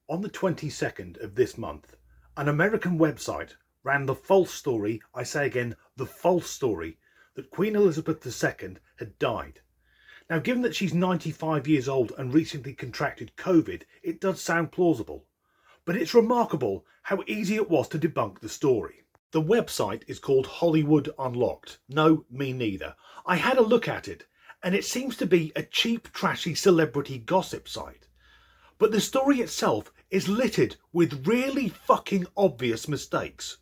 On the 22nd of this month, an American website ran the false story, I say again, the false story, that Queen Elizabeth II had died. Now, given that she's 95 years old and recently contracted COVID, it does sound plausible. But it's remarkable how easy it was to debunk the story. The website is called Hollywood Unlocked. No, me neither. I had a look at it, and it seems to be a cheap, trashy celebrity gossip site. But the story itself is littered with really fucking obvious mistakes.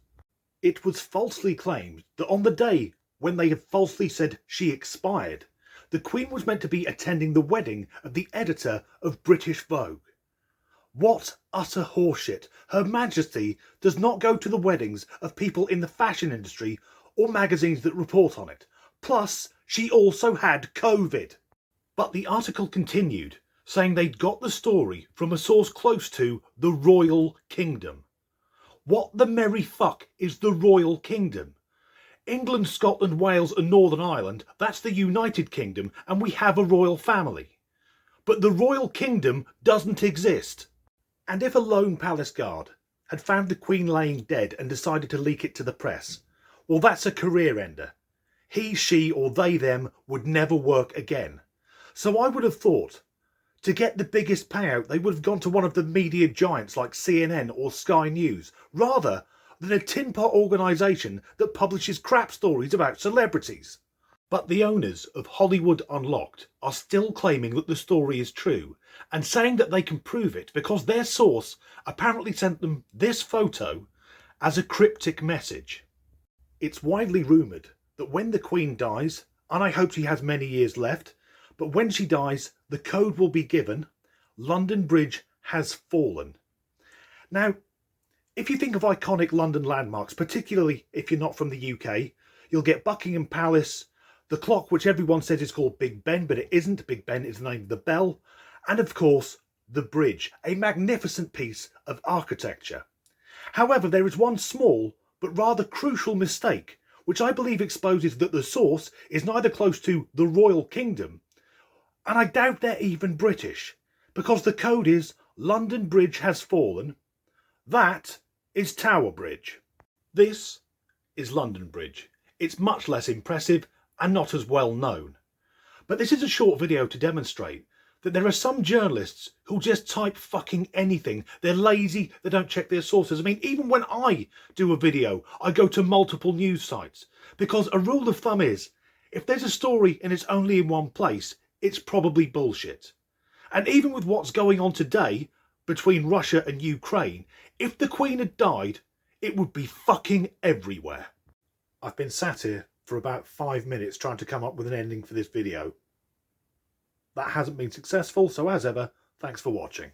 It was falsely claimed that on the day when they had falsely said she expired, the Queen was meant to be attending the wedding of the editor of British Vogue. What utter horseshit. Her Majesty does not go to the weddings of people in the fashion industry or magazines that report on it. Plus, she also had COVID. But the article continued, saying they'd got the story from a source close to the Royal Kingdom. What the merry fuck is the Royal Kingdom? England, Scotland, Wales and Northern Ireland, that's the United Kingdom, and we have a royal family. But the Royal Kingdom doesn't exist. And if a lone palace guard had found the Queen laying dead and decided to leak it to the press, well, that's a career ender. He, she or they, them would never work again. So I would have thought, to get the biggest payout, they would have gone to one of the media giants like CNN or Sky News, rather than a tin pot organisation that publishes crap stories about celebrities. But the owners of Hollywood Unlocked are still claiming that the story is true and saying that they can prove it because their source apparently sent them this photo as a cryptic message. It's widely rumoured that when the Queen dies, and I hope she has many years left, but when she dies, the code will be given, London Bridge has fallen. Now, if you think of iconic London landmarks, particularly if you're not from the UK, you'll get Buckingham Palace, the clock which everyone says is called Big Ben, but it isn't. Big Ben is the name of the bell, and of course, the bridge, a magnificent piece of architecture. However, there is one small but rather crucial mistake, which I believe exposes that the source is neither close to the Royal Kingdom, and I doubt they're even British, because the code is London Bridge has fallen. That is Tower Bridge. This is London Bridge. It's much less impressive and not as well known. But this is a short video to demonstrate that there are some journalists who just type fucking anything. They're lazy, they don't check their sources. I mean, even when I do a video, I go to multiple news sites, because a rule of thumb is, if there's a story and it's only in one place, it's probably bullshit. And even with what's going on today between Russia and Ukraine, if the Queen had died, it would be fucking everywhere. I've been sat here for about 5 minutes trying to come up with an ending for this video. That hasn't been successful, so as ever, thanks for watching.